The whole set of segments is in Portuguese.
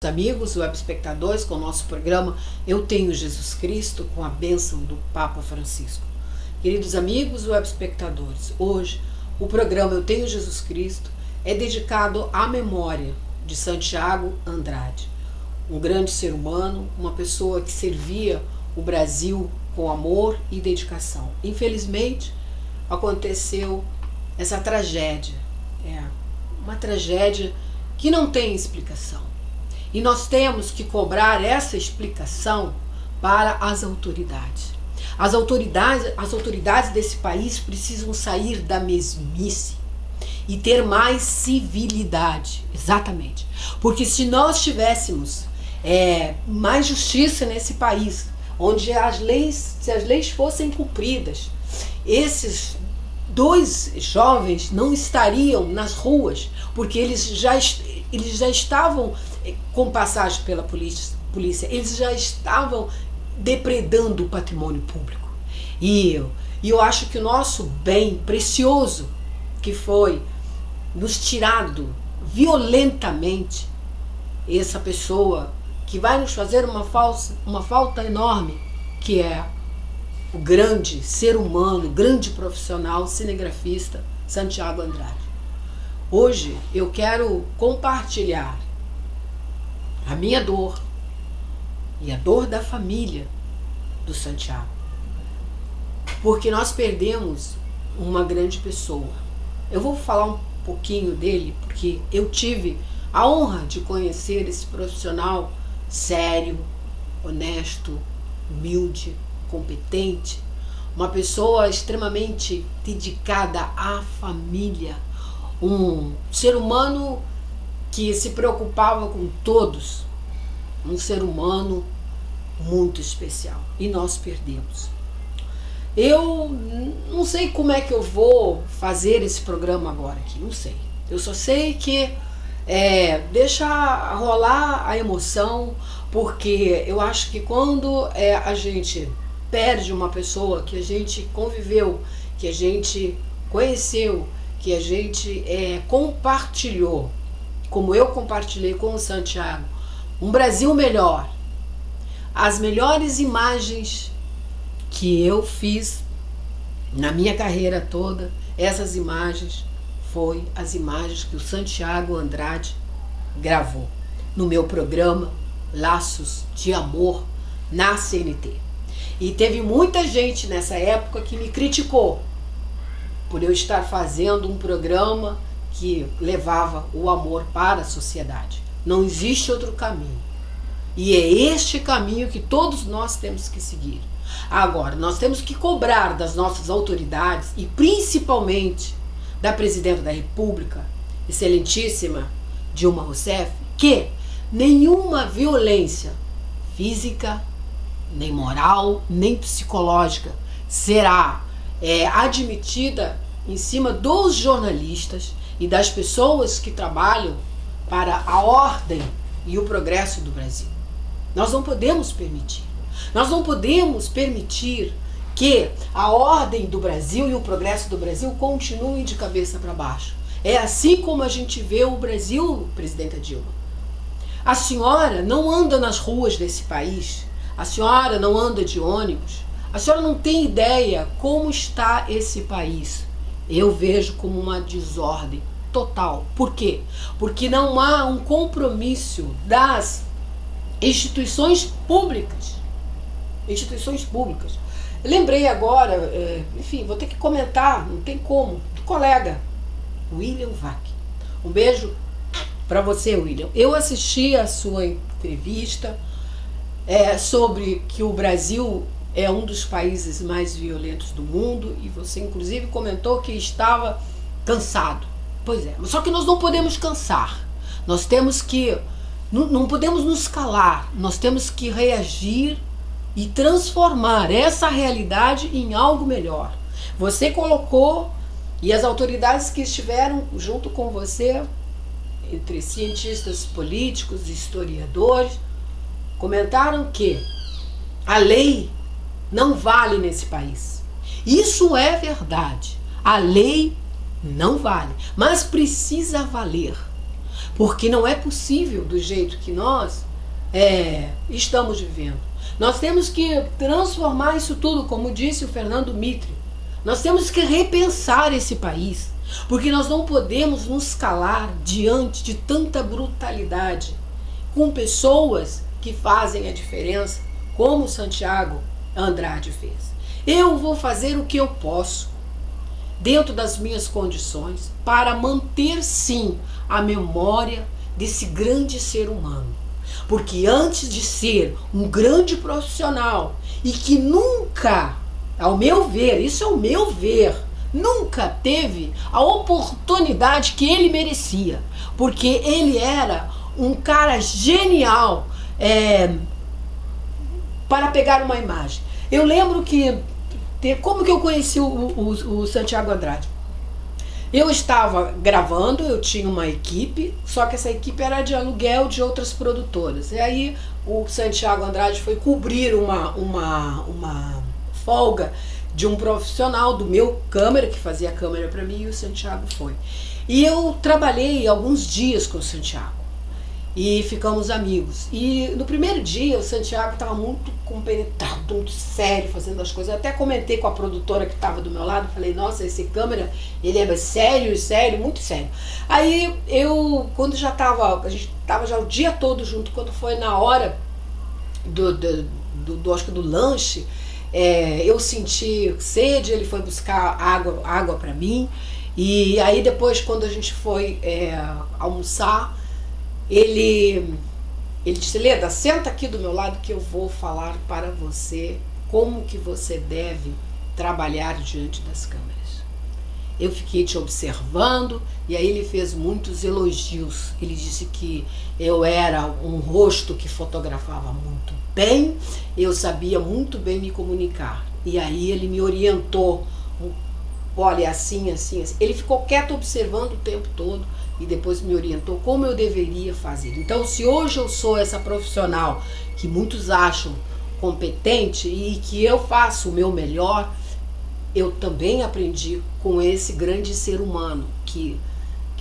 Amigos, web espectadores, com o nosso programa Eu Tenho Jesus Cristo, com a bênção do Papa Francisco. Queridos amigos, web espectadores, hoje o programa Eu Tenho Jesus Cristo é dedicado à memória de Santiago Andrade, um grande ser humano, uma pessoa que servia o Brasil com amor e dedicação. Infelizmente, aconteceu essa tragédia, uma tragédia que não tem explicação. E nós temos que cobrar essa explicação para as autoridades. As autoridades desse país precisam sair da mesmice e ter mais civilidade. Exatamente. Porque se nós tivéssemos mais justiça nesse país, onde se as leis fossem cumpridas, esses dois jovens não estariam nas ruas, porque eles já estavam com passagem pela polícia, eles já estavam depredando o patrimônio público. E eu acho que o nosso bem precioso, que foi nos tirado violentamente, essa pessoa que vai nos fazer uma falta enorme, que é o grande ser humano, grande profissional, cinegrafista Santiago Andrade. Hoje eu quero compartilhar a minha dor e a dor da família do Santiago, porque nós perdemos uma grande pessoa. Eu vou falar um pouquinho dele, porque eu tive a honra de conhecer esse profissional sério, honesto, humilde, competente, uma pessoa extremamente dedicada à família, um ser humano que se preocupava com todos, um ser humano muito especial, e nós perdemos. Eu não sei como é que eu vou fazer esse programa agora aqui, não sei. Eu só sei que deixa rolar a emoção, porque eu acho que quando a gente perde uma pessoa que a gente conviveu, que a gente conheceu, que a gente compartilhou, como eu compartilhei com o Santiago, um Brasil melhor. As melhores imagens que eu fiz na minha carreira toda, essas imagens foi as imagens que o Santiago Andrade gravou no meu programa Laços de Amor na CNT. E teve muita gente nessa época que me criticou por eu estar fazendo um programa que levava o amor para a sociedade. Não existe outro caminho. E é este caminho que todos nós temos que seguir. Agora, nós temos que cobrar das nossas autoridades, e principalmente da Presidenta da República, excelentíssima Dilma Rousseff, que nenhuma violência física, nem moral, nem psicológica será admitida em cima dos jornalistas e das pessoas que trabalham para a ordem e o progresso do Brasil. Nós não podemos permitir. Nós não podemos permitir que a ordem do Brasil e o progresso do Brasil continuem de cabeça para baixo. É assim como a gente vê o Brasil, presidenta Dilma. A senhora não anda nas ruas desse país, a senhora não anda de ônibus, a senhora não tem ideia como está esse país. Eu vejo como uma desordem total. Por quê? Porque não há um compromisso das instituições públicas. Instituições públicas. Eu lembrei agora, enfim, vou ter que comentar, não tem como, do colega William Vac. Um beijo para você, William. Eu assisti a sua entrevista sobre que o Brasil é um dos países mais violentos do mundo, e você inclusive comentou que estava cansado. Pois é, só que nós não podemos cansar. Nós temos que, não podemos nos calar, nós temos que reagir e transformar essa realidade em algo melhor. Você colocou, e as autoridades que estiveram junto com você, entre cientistas políticos e historiadores, comentaram que a lei não vale nesse país. Isso é verdade. A lei não vale, mas precisa valer. porque não é possível do jeito que nós estamos vivendo. Nós temos que transformar isso tudo, como disse o Fernando Mitre. Nós temos que repensar esse país, porque nós não podemos nos calar diante de tanta brutalidade com pessoas que fazem a diferença, como Santiago Andrade fez. Eu vou fazer o que eu posso, dentro das minhas condições, para manter sim a memória desse grande ser humano. Porque antes de ser um grande profissional e que nunca, ao meu ver, isso é o meu ver, nunca teve a oportunidade que ele merecia, porque ele era um cara genial para pegar uma imagem. Eu lembro que, como que eu conheci o Santiago Andrade? Eu estava gravando, eu tinha uma equipe, só que essa equipe era de aluguel de outras produtoras. E aí o Santiago Andrade foi cobrir uma folga de um profissional do meu câmera, que fazia a câmera para mim, e o Santiago foi. E eu trabalhei alguns dias com o Santiago e ficamos amigos. E no primeiro dia o Santiago estava muito compenetrado, muito sério, fazendo as coisas. Eu até comentei com a produtora que estava do meu lado, falei, nossa, esse câmera, ele é sério, muito sério. Aí quando a gente estava já o dia todo junto, quando foi na hora acho que do lanche, eu senti sede, ele foi buscar água para mim, e aí depois, quando a gente foi almoçar, ele disse, Leda, senta aqui do meu lado que eu vou falar para você como que você deve trabalhar diante das câmeras. Eu fiquei te observando, e aí ele fez muitos elogios. Ele disse que eu era um rosto que fotografava muito bem, eu sabia muito bem me comunicar. E aí ele me orientou, olha, assim. Ele ficou quieto observando o tempo todo e depois me orientou como eu deveria fazer. Então, se hoje eu sou essa profissional que muitos acham competente e que eu faço o meu melhor, eu também aprendi com esse grande ser humano que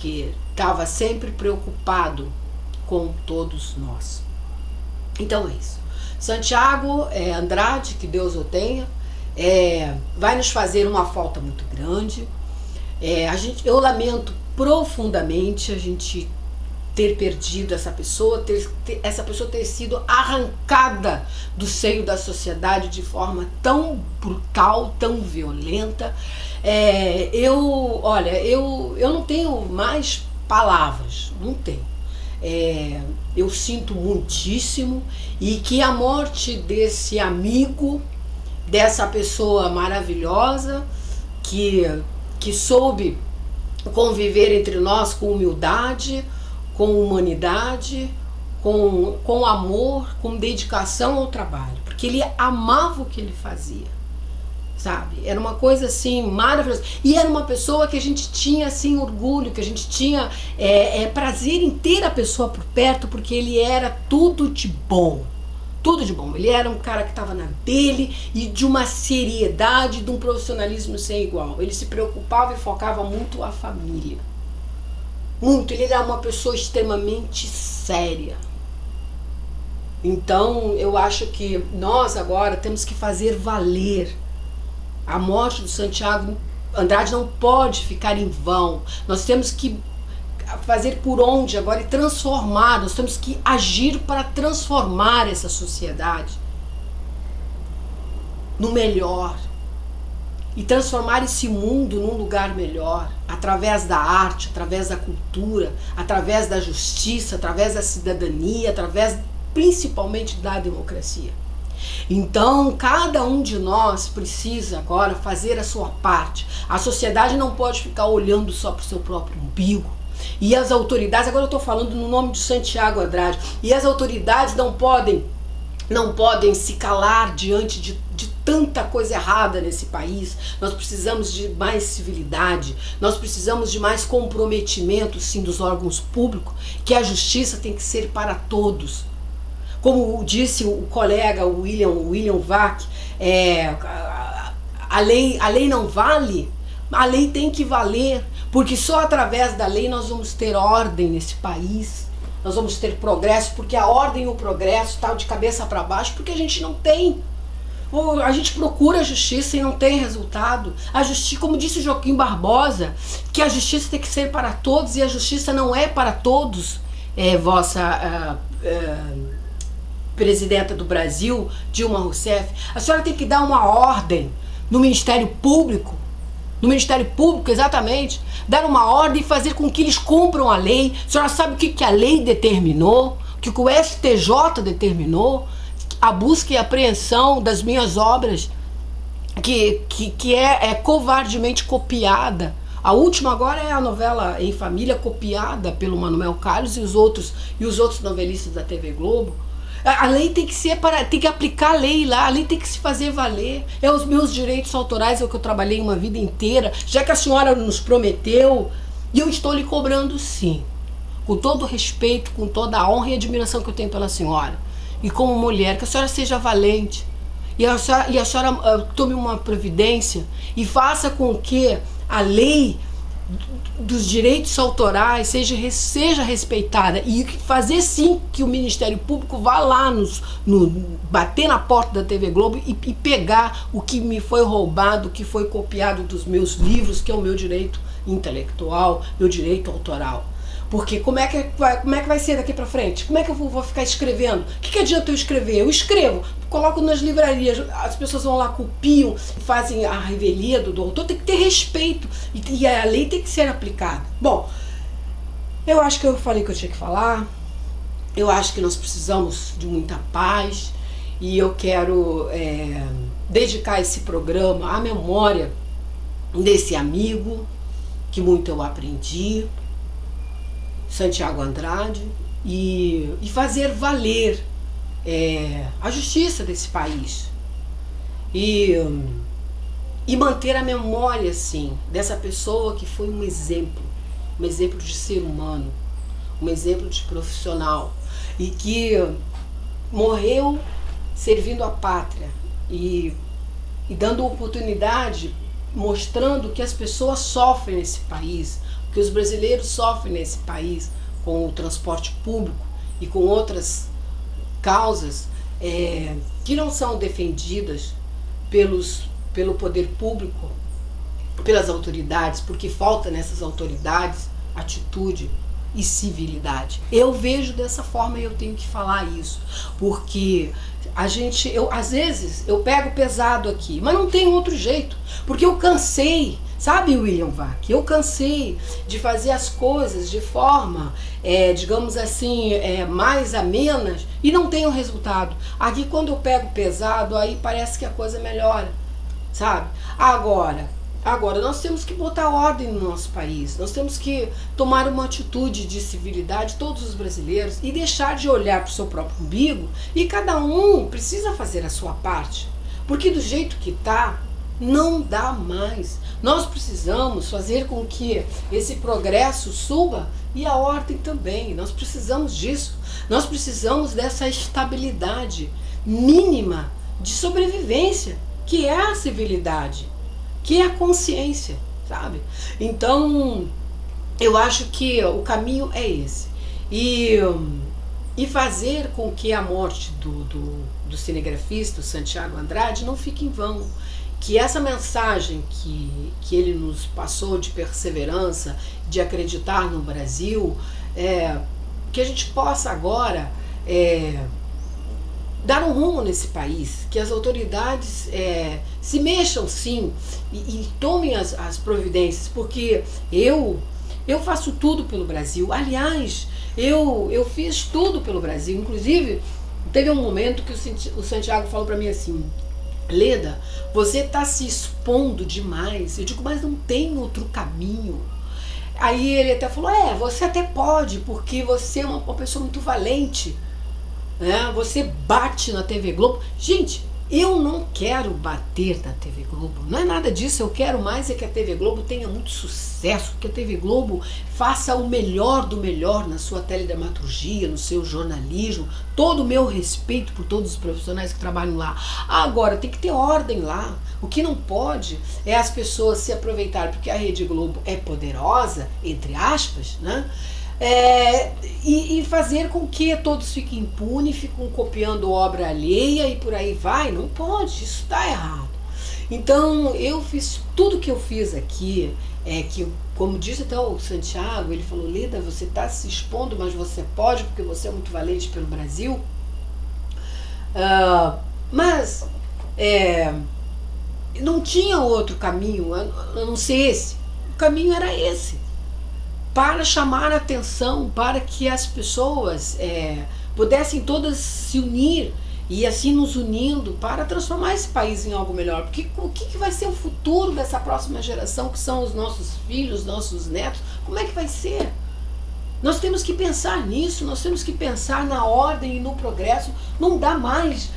estava sempre preocupado com todos nós. Então é isso. Santiago Andrade, que Deus o tenha, vai nos fazer uma falta muito grande. Eu lamento profundamente a gente ter perdido essa pessoa, essa pessoa ter sido arrancada do seio da sociedade de forma tão brutal, tão violenta. Eu não tenho mais palavras, não tenho. Eu sinto muitíssimo, e que a morte desse amigo, dessa pessoa maravilhosa que soube conviver entre nós com humildade, com humanidade, com amor, com dedicação ao trabalho, porque ele amava o que ele fazia, sabe? Era uma coisa assim maravilhosa, e era uma pessoa que a gente tinha assim orgulho, que a gente tinha prazer em ter a pessoa por perto, porque ele era tudo de bom. Tudo de bom. Ele era um cara que estava na dele, e de uma seriedade, de um profissionalismo sem igual. Ele se preocupava e focava muito a família. Muito. Ele era uma pessoa extremamente séria. Então, eu acho que nós agora temos que fazer valer. A morte do Santiago Andrade não pode ficar em vão. Nós temos que fazer por onde agora e transformar. Nós temos que agir para transformar essa sociedade no melhor e transformar esse mundo num lugar melhor, através da arte, através da cultura, através da justiça, através da cidadania, através principalmente da democracia. Então, cada um de nós precisa agora fazer a sua parte. A sociedade não pode ficar olhando só para o seu próprio umbigo. E as autoridades, agora eu estou falando no nome de Santiago Andrade, e as autoridades não podem se calar diante de tanta coisa errada nesse país. Nós precisamos de mais civilidade, nós precisamos de mais comprometimento, sim, dos órgãos públicos, que a justiça tem que ser para todos. Como disse o colega William Vac, a lei não vale A lei tem que valer, porque só através da lei nós vamos ter ordem nesse país, nós vamos ter progresso, porque a ordem e o progresso estão de cabeça para baixo, porque a gente não tem. A gente procura a justiça e não tem resultado. A justiça, como disse Joaquim Barbosa, que a justiça tem que ser para todos e a justiça não é para todos. Vossa presidenta do Brasil, Dilma Rousseff, a senhora tem que dar uma ordem no Ministério Público, exatamente, dar uma ordem e fazer com que eles cumpram a lei. A senhora sabe o que a lei determinou, o que o STJ determinou? A busca e apreensão das minhas obras, que é covardemente copiada. A última agora é a novela Em Família, copiada pelo Manuel Carlos e os outros novelistas da TV Globo. A lei tem que aplicar a lei lá, a lei tem que se fazer valer. É os meus direitos autorais, é o que eu trabalhei uma vida inteira, já que a senhora nos prometeu, e eu estou lhe cobrando sim, com todo o respeito, com toda a honra e admiração que eu tenho pela senhora. E como mulher, que a senhora seja valente e a senhora tome uma providência e faça com que a lei dos direitos autorais seja respeitada, e fazer sim que o Ministério Público vá lá bater na porta da TV Globo e pegar o que me foi roubado, o que foi copiado dos meus livros, que é o meu direito intelectual, meu direito autoral. Porque como é que vai ser daqui pra frente? Como é que eu vou ficar escrevendo? O que adianta eu escrever? Eu escrevo, coloco nas livrarias, as pessoas vão lá, copiam, fazem a revelia do autor. Tem que ter respeito e a lei tem que ser aplicada. Bom, eu acho que eu falei o que eu tinha que falar. Eu acho que nós precisamos de muita paz e eu quero dedicar esse programa à memória desse amigo que muito eu aprendi, Santiago Andrade, e fazer valer a justiça desse país e manter a memória, sim, dessa pessoa que foi um exemplo de ser humano, um exemplo de profissional e que morreu servindo a pátria e dando oportunidade, mostrando que as pessoas sofrem nesse país, que os brasileiros sofrem nesse país com o transporte público e com outras causas que não são defendidas pelo poder público, pelas autoridades, porque falta nessas autoridades atitude e civilidade. Eu vejo dessa forma e eu tenho que falar isso, porque às vezes eu pego pesado aqui, mas não tem outro jeito, porque eu cansei. Sabe, William Vac, eu cansei de fazer as coisas de forma, digamos assim, mais amenas e não tenho resultado. Aqui quando eu pego pesado, aí parece que a coisa melhora, sabe? Agora nós temos que botar ordem no nosso país, nós temos que tomar uma atitude de civilidade, todos os brasileiros, e deixar de olhar para o seu próprio umbigo, e cada um precisa fazer a sua parte, porque do jeito que está, não dá mais. Nós precisamos fazer com que esse progresso suba e a ordem também. Nós precisamos disso. Nós precisamos dessa estabilidade mínima de sobrevivência, que é a civilidade, que é a consciência, sabe? Então, eu acho que o caminho é esse. E fazer com que a morte do cinegrafista Santiago Andrade não fique em vão. Que essa mensagem que ele nos passou de perseverança, de acreditar no Brasil, que a gente possa agora dar um rumo nesse país, que as autoridades se mexam sim e tomem as providências, porque eu faço tudo pelo Brasil. Aliás, eu fiz tudo pelo Brasil. Inclusive, teve um momento que o Santiago falou para mim assim: Leda, você está se expondo demais. Eu digo, mas não tem outro caminho. Aí ele até falou, você até pode, porque você é uma pessoa muito valente, né? Você bate na TV Globo. Gente, Eu não quero bater na TV Globo, não é nada disso, eu quero mais é que a TV Globo tenha muito sucesso, que a TV Globo faça o melhor do melhor na sua teledramaturgia, no seu jornalismo, todo o meu respeito por todos os profissionais que trabalham lá. Agora, tem que ter ordem lá, o que não pode é as pessoas se aproveitarem, porque a Rede Globo é poderosa, entre aspas, né? E fazer com que todos fiquem impunes, ficam copiando obra alheia e por aí vai. Não pode, isso está errado. Então eu fiz tudo que eu fiz aqui, que, como disse até o Santiago, ele falou: Leda, você está se expondo, mas você pode porque você é muito valente pelo Brasil. Mas não tinha outro caminho a não ser esse. O caminho era esse, para chamar a atenção, para que as pessoas pudessem todas se unir e assim nos unindo para transformar esse país em algo melhor. Porque o que vai ser o futuro dessa próxima geração, que são os nossos filhos, nossos netos? Como é que vai ser? Nós temos que pensar nisso, nós temos que pensar na ordem e no progresso. Não dá mais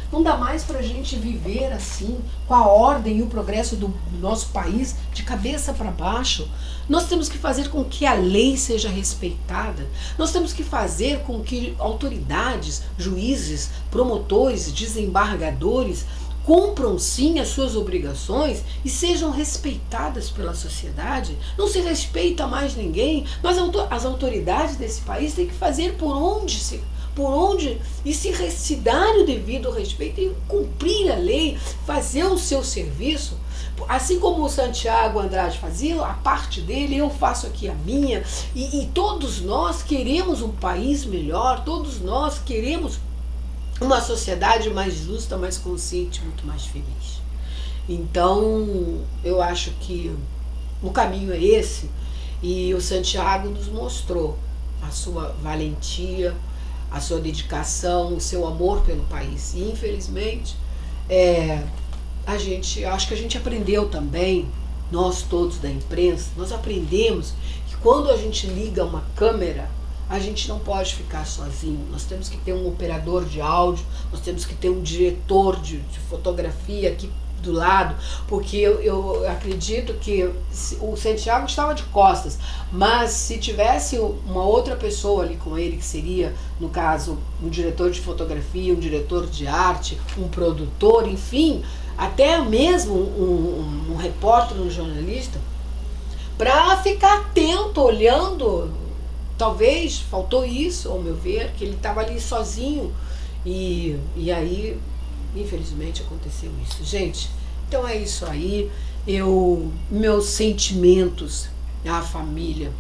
para a gente viver assim, com a ordem e o progresso do nosso país de cabeça para baixo. Nós temos que fazer com que a lei seja respeitada. Nós temos que fazer com que autoridades, juízes, promotores, desembargadores cumpram sim as suas obrigações e sejam respeitadas pela sociedade. Não se respeita mais ninguém, mas as autoridades desse país têm que fazer por onde e se dar o devido respeito e cumprir a lei, fazer o seu serviço. Assim como o Santiago Andrade fazia a parte dele, eu faço aqui a minha, e todos nós queremos um país melhor, todos nós queremos uma sociedade mais justa, mais consciente, muito mais feliz. Então, eu acho que o caminho é esse, e o Santiago nos mostrou a sua valentia, a sua dedicação, o seu amor pelo país. E, infelizmente, acho que a gente aprendeu também, nós todos da imprensa, nós aprendemos que quando a gente liga uma câmera, a gente não pode ficar sozinho. Nós temos que ter um operador de áudio, nós temos que ter um diretor de fotografia aqui do lado, porque eu acredito que o Santiago estava de costas, mas se tivesse uma outra pessoa ali com ele, que seria, no caso, um diretor de fotografia, um diretor de arte, um produtor, enfim, até mesmo um repórter, um jornalista, para ficar atento, olhando. Talvez faltou isso, ao meu ver, que ele estava ali sozinho e aí, infelizmente, aconteceu isso. Gente, então é isso aí. Meus sentimentos à família